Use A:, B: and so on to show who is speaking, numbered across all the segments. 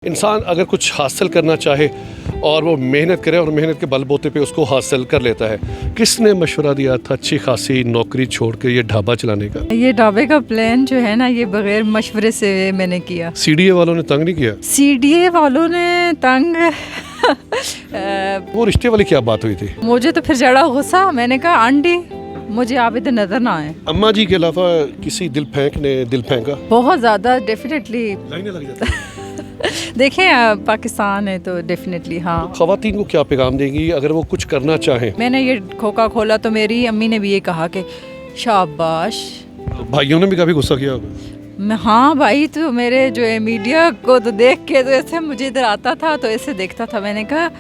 A: इंसान अगर कुछ हासिल करना चाहे और वो मेहनत करे और मेहनत के बलबूते पे उसको हासिल कर लेता है। किसने मशवरा दिया था अच्छी खासी नौकरी छोड़ के ये ढाबा चलाने का?
B: ये ढाबे का प्लान जो है ना, ये बगैर मशवरे से मैंने किया।
A: सीडीए वालों ने तंग नहीं किया?
B: सीडीए वालों ने तंग
A: वो रिश्ते वाली क्या बात हुई थी?
B: मुझे तो फिर चढ़ा गुस्सा। मैंने कहा आंटी मुझे आप इधर नजर ना आए।
A: अम्मा जी के अलावा किसी दिल फेंका?
B: बहुत ज़्यादा डेफिनेटली।
A: लाइनें लग जाती हैं।
B: देखें पाकिस्तान है तो डेफिनेटली हाँ।
A: खवातीन को क्या पैगाम देंगी अगर वो कुछ करना चाहें?
B: मैंने ये खोखा खोला तो मेरी अम्मी ने भी ये कहा कि शाबाश।
A: भाइयों ने भी काफ़ी गुस्सा किया होगा।
B: हाँ भाई, तो मेरे जो है मीडिया को तो देख के तो ऐसे मुझे इधर आता था तो ऐसे देखता था। मैंने कहा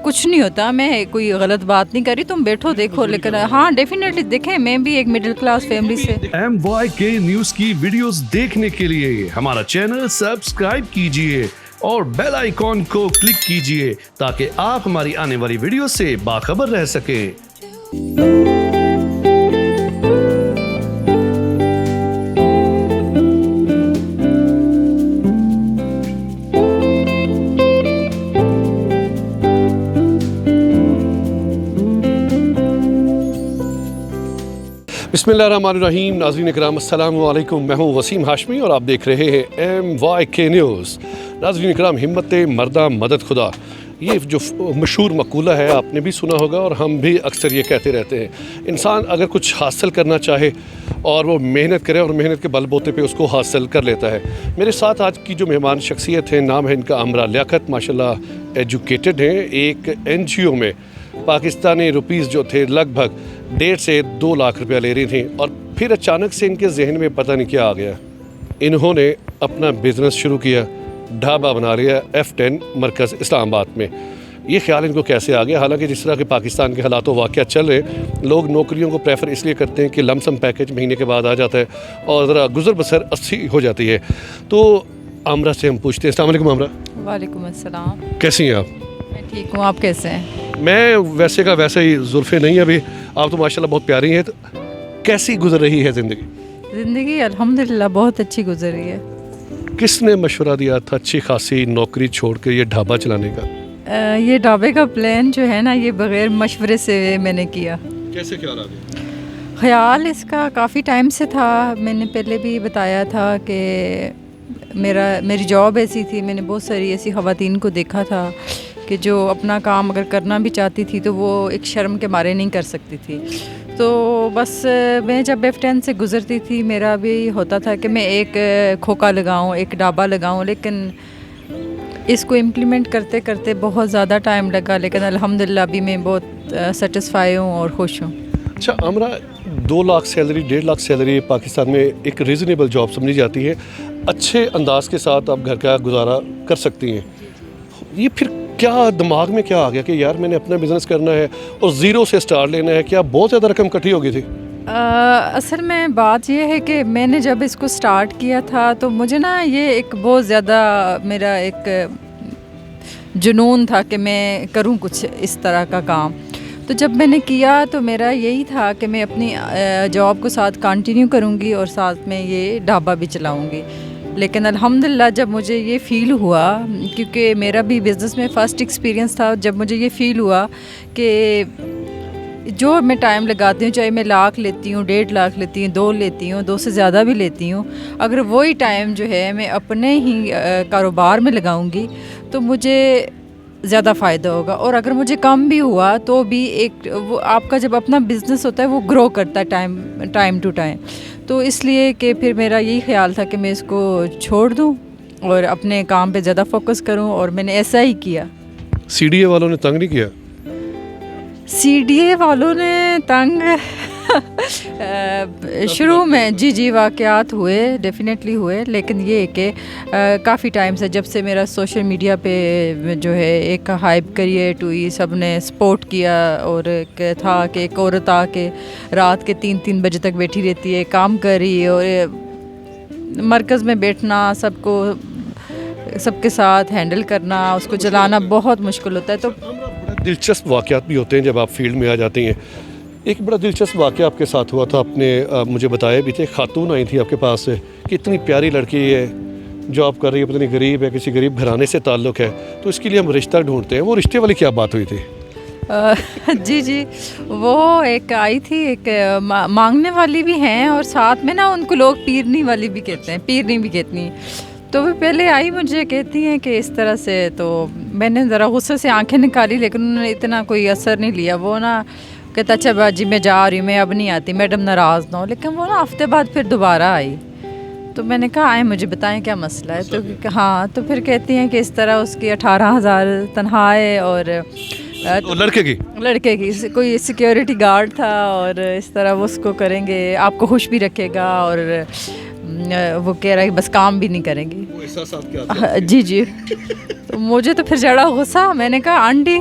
B: कुछ नहीं होता, मैं कोई गलत बात नहीं करी, तुम बैठो देखो। लेकिन हाँ डेफिनेटली देखें, मैं भी एक मिडिल क्लास फैमिली से।
C: MYK न्यूज की वीडियोस देखने के लिए हमारा चैनल सब्सक्राइब कीजिए और बेल आइकॉन को क्लिक कीजिए ताकि आप हमारी आने वाली वीडियो से बाखबर रह सकें।
A: बिस्मिल्लाहिर्रहमानिर्रहीम। नाज़रीन इकराम अस्सलाम वालेकुम। मैं हूँ वसीम हाशमी और आप देख रहे हैं MYK न्यूज़। नाज़रीन इकराम, हिम्मत मर्दा मदद खुदा, ये जो मशहूर मकूला है आपने भी सुना होगा और हम भी अक्सर ये कहते रहते हैं। इंसान अगर कुछ हासिल करना चाहे और वो मेहनत करे और मेहनत के बलबूते पे उसको हासिल कर लेता है। मेरे साथ आज की जो मेहमान शख्सियत है, नाम है इनका अमरा लियाकत। माशाल्लाह एजुकेटेड हैं। एक NGO में पाकिस्तानी रुपीज़ जो थे लगभग 1.5 से 2 लाख रुपया ले रही थी और फिर अचानक से इनके जहन में पता नहीं क्या आ गया। इन्होंने अपना बिज़नेस शुरू किया, ढाबा बना लिया F10 मरकज़ इस्लामाबाद में। ये ख्याल इनको कैसे आ गया? हालांकि जिस तरह के पाकिस्तान के हालात वाक़या चल रहे, लोग नौकरियों को प्रेफर इसलिए करते हैं कि लमसम पैकेज महीने के बाद आ जाता है और ज़रा गुजर बसर अच्छी हो जाती है। तो आमरा से हम पूछते हैं। अस्सलाम वालेकुम आमरा।
B: वालेकुम अस्सलाम।
A: कैसी हैं आप?
B: मैं ठीक हूँ, आप कैसे हैं?
A: मैं वैसे का वैसे ही, जुल्फ़े नहीं अभी। आप तो माशाल्लाह बहुत प्यारी हैं। तो कैसी गुजर रही है ज़िंदगी?
B: ज़िंदगी अल्हम्दुलिल्लाह बहुत अच्छी गुजर रही है।
A: किसने मशवरा दिया था अच्छी खासी नौकरी छोड़ के ये ढाबा चलाने का?
B: ये ढाबे का प्लान जो है ना, ये बगैर मशवरे से मैंने किया।
A: कैसे ख्याल आ गया?
B: ख्याल इसका काफ़ी टाइम से था। मैंने पहले भी बताया था कि मेरी जॉब ऐसी थी। मैंने बहुत सारी ऐसी ख़वातीन को देखा था कि जो अपना काम अगर करना भी चाहती थी तो वो एक शर्म के मारे नहीं कर सकती थी। तो बस मैं जब F10 से गुज़रती थी, मेरा भी होता था कि मैं एक खोखा लगाऊं, एक ढाबा लगाऊं, लेकिन इसको इम्प्लीमेंट करते करते बहुत ज़्यादा टाइम लगा। लेकिन अल्हम्दुलिल्लाह अभी मैं बहुत सेटिस्फाई हूँ और खुश हूँ।
A: अच्छा आमरा, 2 लाख सैलरी, 1.5 लाख सैलरी पाकिस्तान में एक रीज़नेबल जॉब समझी जाती है। अच्छे अंदाज के साथ आप घर का गुजारा कर सकती हैं। ये फिर क्या दिमाग में क्या आ गया कि यार मैंने अपना बिज़नेस करना है और ज़ीरो से स्टार्ट लेना है? क्या बहुत ज़्यादा रकम इकट्ठी हो गई थी?
B: असल में बात यह है कि मैंने जब इसको स्टार्ट किया था तो मुझे ना ये एक बहुत ज़्यादा मेरा एक जुनून था कि मैं करूं कुछ इस तरह का काम। तो जब मैंने किया तो मेरा यही था कि मैं अपनी जॉब को साथ कंटिन्यू करूंगी और साथ में ये ढाबा भी चलाऊंगी। लेकिन अल्हम्दुलिल्लाह जब मुझे ये फ़ील हुआ, क्योंकि मेरा भी बिज़नेस में फ़र्स्ट एक्सपीरियंस था, जब मुझे ये फ़ील हुआ कि जो मैं टाइम लगाती हूँ, चाहे मैं लाख लेती हूँ, 1.5 लाख लेती हूँ, 2 लेती हूँ, 2 से ज़्यादा भी लेती हूँ, अगर वही टाइम जो है मैं अपने ही कारोबार में लगाऊंगी तो मुझे ज़्यादा फ़ायदा होगा। और अगर मुझे कम भी हुआ तो भी एक वो आपका जब अपना बिज़नेस होता है वो ग्रो करता है टाइम टू टाइम। तो इसलिए कि फिर मेरा यही ख्याल था कि मैं इसको छोड़ दूं और अपने काम पे ज़्यादा फोकस करूं, और मैंने ऐसा ही किया।
A: सीडीए वालों ने तंग नहीं किया?
B: सीडीए वालों ने तंग शुरू में जी वाक़यात हुए, डेफिनेटली हुए। लेकिन ये कि काफ़ी टाइम से, जब से मेरा सोशल मीडिया पे जो है एक हाइप क्रिएट हुई, सब ने सपोर्ट किया, और एक था कि एक औरत आके रात के 3-3 बजे तक बैठी रहती है, काम कर रही है, और मरकज़ में बैठना, सबके साथ हैंडल करना, उसको चलाना बहुत मुश्किल होता है। तो
A: बड़ा दिलचस्प वाक़यात भी होते हैं जब आप फील्ड में आ जाती हैं। एक बड़ा दिलचस्प वाक़या आपके साथ हुआ था, आपने मुझे बताया भी थे। खातून आई थी आपके पास से कि इतनी प्यारी लड़की है, जो आप कर रही है पता नहीं गरीब है, किसी गरीब घराने से ताल्लुक़ है, तो इसके लिए हम रिश्ता ढूंढते हैं। वो रिश्ते वाली क्या बात हुई थी?
B: जी जी, वो एक आई थी, एक मांगने वाली भी हैं और साथ में ना उनको लोग पीरनी वाली भी कहते हैं, पीरनी भी कहती हैं। तो वो पहले आई, मुझे कहती हैं कि इस तरह से, तो मैंने ज़रा गुस्से से आंखें निकाली, लेकिन उन्होंने इतना कोई असर नहीं लिया। वो ना कहता अच्छा बाजी मैं जा रही हूँ, मैं अब नहीं आती, मैडम नाराज़ ना हो। लेकिन वो ना हफ्ते बाद फिर दोबारा आई, तो मैंने कहा आए मुझे बताएं क्या मसला है। तो हाँ, तो फिर कहती हैं कि इस तरह उसकी 18,000 तनख्वाह है और लड़के की कोई सिक्योरिटी गार्ड था और इस तरह वो उसको करेंगे, आपको खुश भी रखेगा और वो कह रहा है बस काम भी नहीं करेंगे। जी जी। तो मुझे तो फिर जड़ा गुस्सा, मैंने कहा आंटी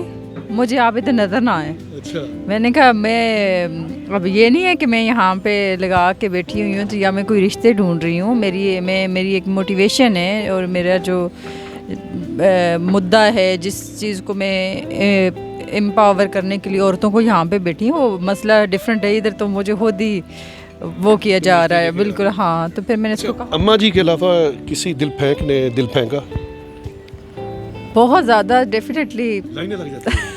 B: मुझे आप इधर नज़र ना आए।
A: अच्छा।
B: मैंने कहा मैं अब ये नहीं है कि मैं यहाँ पे लगा के बैठी हुई हूँ तो या मैं कोई रिश्ते ढूंढ रही हूँ। मेरी एक मोटिवेशन है और मेरा जो मुद्दा है, जिस चीज़ को मैं एम्पावर करने के लिए औरतों को यहाँ पे बैठी हूँ, वो मसला डिफरेंट है। इधर तो मुझे खुद ही वो किया जा रहा है। बिल्कुल हाँ। तो फिर मैंने इसको कहा
A: अम्मा जी के अलावा किसी दिल फेंक ने दिल फेंका?
B: बहुत ज़्यादा, डेफिनेटली।
A: लाइनें लग जाती हैं।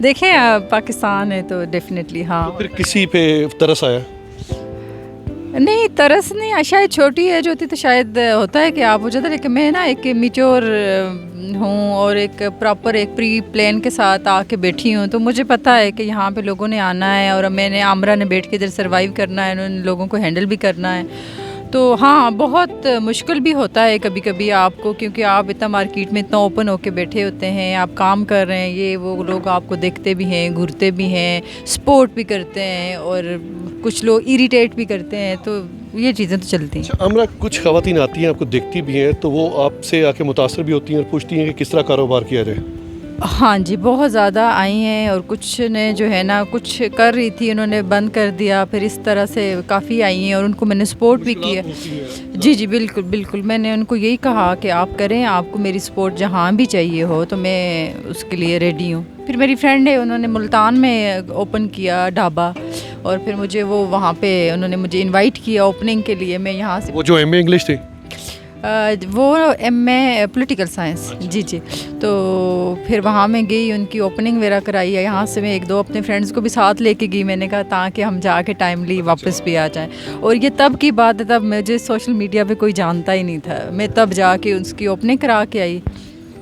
B: देखें पाकिस्तान है तो डेफिनेटली हाँ।
A: तो फिर किसी पे तरस आया?
B: नहीं, तरस नहीं, शायद छोटी एज होती तो शायद होता है कि आप हो जाता, लेकिन मैं ना एक मेच्योर हूँ और एक प्रॉपर एक प्री प्लान के साथ आके बैठी हूँ। तो मुझे पता है कि यहाँ पे लोगों ने आना है और मैंने आमरा ने बैठ के इधर सर्वाइव करना है, उन लोगों को हैंडल भी करना है। तो हाँ, बहुत मुश्किल भी होता है कभी कभी आपको, क्योंकि आप इतना मार्केट में इतना ओपन होके बैठे होते हैं, आप काम कर रहे हैं, ये वो लोग आपको देखते भी हैं, घूरते भी हैं, सपोर्ट भी करते हैं और कुछ लोग इरिटेट भी करते हैं। तो ये चीज़ें तो चलती हैं।
A: अच्छा अमरा, कुछ ख़वातीन आती हैं, आपको देखती भी हैं, तो वो आपसे आके मुतासर भी होती हैं और पूछती हैं कि किस तरह कारोबार किया जाए?
B: हाँ जी, बहुत ज़्यादा आई हैं और कुछ ने जो है ना कुछ कर रही थी, उन्होंने बंद कर दिया, फिर इस तरह से काफ़ी आई हैं और उनको मैंने सपोर्ट भी किया। जी जी, बिल्कुल बिल्कुल। मैंने उनको यही कहा कि आप करें, आपको मेरी सपोर्ट जहाँ भी चाहिए हो तो मैं उसके लिए रेडी हूँ। फिर मेरी फ्रेंड है, उन्होंने मुल्तान में ओपन किया ढाबा और फिर मुझे वो वहाँ पे उन्होंने मुझे इनवाइट किया ओपनिंग के लिए। मैं यहाँ से
A: वो जो एमए इंग्लिश थी,
B: वो एमए पॉलिटिकल साइंस। जी जी। तो फिर वहाँ मैं गई, उनकी ओपनिंग वगैरह कराई है। यहाँ से मैं एक दो अपने फ्रेंड्स को भी साथ लेके गई, मैंने कहा ताकि हम जाके टाइमली वापस भी आ जाएं। और ये तब की बात है, तब मुझे सोशल मीडिया पे कोई जानता ही नहीं था। मैं तब जाके उसकी ओपनिंग करा के आई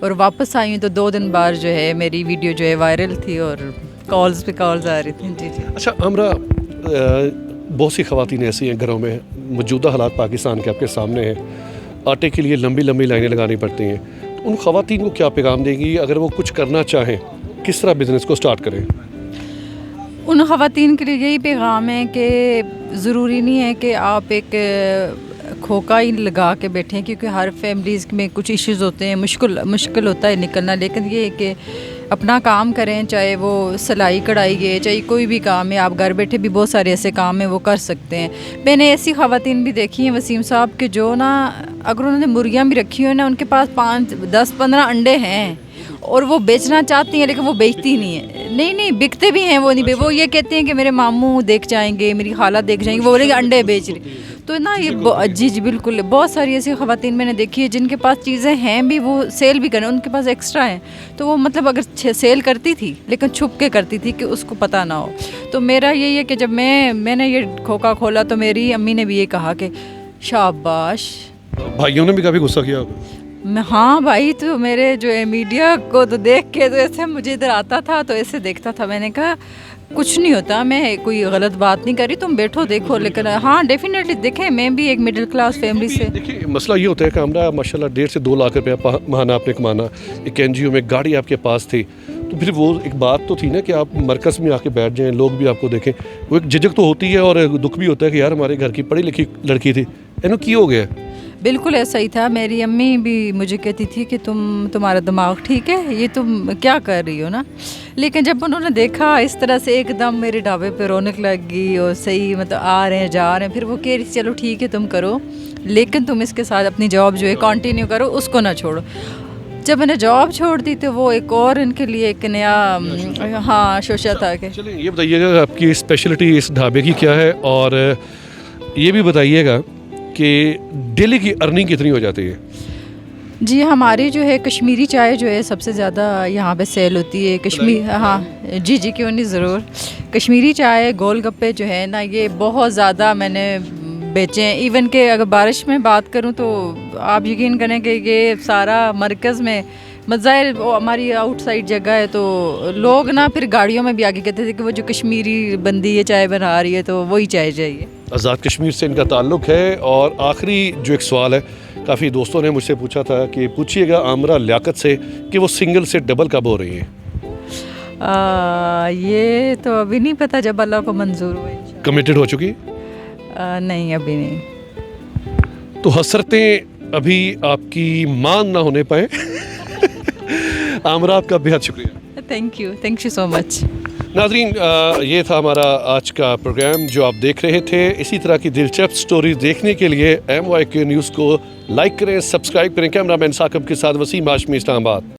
B: और वापस आई हूँ तो 2 दिन बाद जो है मेरी वीडियो जो है वायरल थी और कॉल्स पे कॉल्स आ रही थी। जी जी।
A: अच्छा अमरा, बहुत सी ख़वातीन ऐसी हैं घरों में, मौजूदा हालात पाकिस्तान के आपके सामने हैं, आटे के लिए लंबी लंबी लाइनें लगानी पड़ती हैं, तो उन ख़वातीन को क्या पैगाम देंगी अगर वो कुछ करना चाहें, किस तरह बिज़नेस को स्टार्ट करें?
B: उन ख़वातीन के लिए यही पैगाम है कि ज़रूरी नहीं है कि आप एक खोखा ही लगा के बैठें, क्योंकि हर फैमिलीज़ में कुछ इश्यूज़ होते हैं, मुश्किल होता है निकलना। लेकिन ये है कि अपना काम करें, चाहे वो सिलाई कढ़ाई है, चाहे कोई भी काम है, आप घर बैठे भी बहुत सारे ऐसे काम हैं वो कर सकते हैं। मैंने ऐसी ख़वातीन भी देखी हैं वसीम साहब के जो ना अगर उन्होंने मुर्गियाँ भी रखी हो ना, उनके पास 5, 10, 15 अंडे हैं और वो बेचना चाहती हैं लेकिन वो बेचती नहीं है। नहीं बिकते भी हैं, वो नहीं वो ये कहते हैं कि मेरे मामू देख जाएंगे, मेरी खाला देख जाएंगे, वो बोलेंगे अंडे बेच रही। तो ना ये जी जी बिल्कुल, बहुत सारी ऐसी ख़वातीन मैंने देखी है जिनके पास चीज़ें हैं भी, वो सेल भी करें, उनके पास एक्स्ट्रा हैं, तो वो मतलब अगर सेल करती थी लेकिन छुप के करती थी कि उसको पता ना हो। तो मेरा यही है कि जब मैंने ये खोखा खोला तो मेरी अम्मी ने भी ये कहा कि शाबाश।
A: भाइयों ने भी काफ़ी गुस्सा किया?
B: हाँ भाई, तो मेरे जो है मीडिया को तो देख के तो ऐसे मुझे इधर आता था तो ऐसे देखता था। मैंने कहा कुछ नहीं होता, मैं कोई गलत बात नहीं कर रही, तुम बैठो देखो। लेकिन हाँ डेफिनेटली देखें, मैं भी एक मिडिल क्लास फैमिली से।
A: देखिए मसला ये होता है कि हमरा माशाल्लाह 1.5 से 2 लाख रुपया महाना आपने कमाना, एक NGO में गाड़ी आपके पास थी, तो फिर वो एक बात तो थी ना कि आप मरकज़ में आके बैठ जाएं, लोग भी आपको देखें, वो एक झिझक तो होती है और दुख भी होता है कि यार हमारे घर की पढ़ी लिखी लड़की थी, इन्हों की हो गया।
B: बिल्कुल ऐसा ही था। मेरी अम्मी भी मुझे कहती थी कि तुम्हारा दिमाग ठीक है, ये तुम क्या कर रही हो ना। लेकिन जब उन्होंने देखा इस तरह से एकदम मेरे ढाबे पे रौनक लग गई और सही मतलब आ रहे हैं जा रहे हैं, फिर वो कह रही चलो ठीक है तुम करो, लेकिन तुम इसके साथ अपनी जॉब जो है कंटिन्यू करो, उसको ना छोड़ो। जब मैंने जॉब छोड़ दी तो वो एक और इनके लिए एक नया हाँ शोशा था कि।
A: चलिए ये बताइएगा आपकी स्पेशलिटी इस ढाबे की क्या है, और ये भी बताइएगा कि डेली की अर्निंग कितनी हो जाती है?
B: जी, हमारी जो है कश्मीरी चाय जो है सबसे ज़्यादा यहाँ पे सेल होती है। कश्मीर, हाँ जी जी, क्यों नहीं, ज़रूर। कश्मीरी चाय, गोलगप्पे जो है ना, ये बहुत ज़्यादा मैंने बेचे हैं। इवन के अगर बारिश में बात करूँ तो आप यकीन करें कि ये सारा मरकज़ में मज़ाहिर वो हमारी आउटसाइड जगह है, तो लोग ना फिर गाड़ियों में भी आके कहते थे कि वो जो कश्मीरी बंदी ये चाय बना रही है तो वही चाय चाहिए।
A: आज़ाद कश्मीर से इनका ताल्लुक़ है। और आखिरी जो एक सवाल है, काफ़ी दोस्तों ने मुझसे पूछा था कि पूछिएगा आमरा लियाकत से कि वो सिंगल से डबल कब हो रही हैं?
B: ये तो अभी नहीं पता, जब अल्लाह को मंजूर हुए।
A: कमिटेड हो चुकी?
B: नहीं, अभी नहीं।
A: तो हसरतें अभी आपकी मान ना होने पाए। आमरा, आपका बेहद शुक्रिया।
B: Thank you so much.
A: नाज़रीन, ये था हमारा आज का प्रोग्राम जो आप देख रहे थे। इसी तरह की दिलचस्प स्टोरीज देखने के लिए MYK न्यूज़ को लाइक करें, सब्सक्राइब करें। कैमरामैन साकिब के साथ वसीम हाशमी, इस्लामाबाद।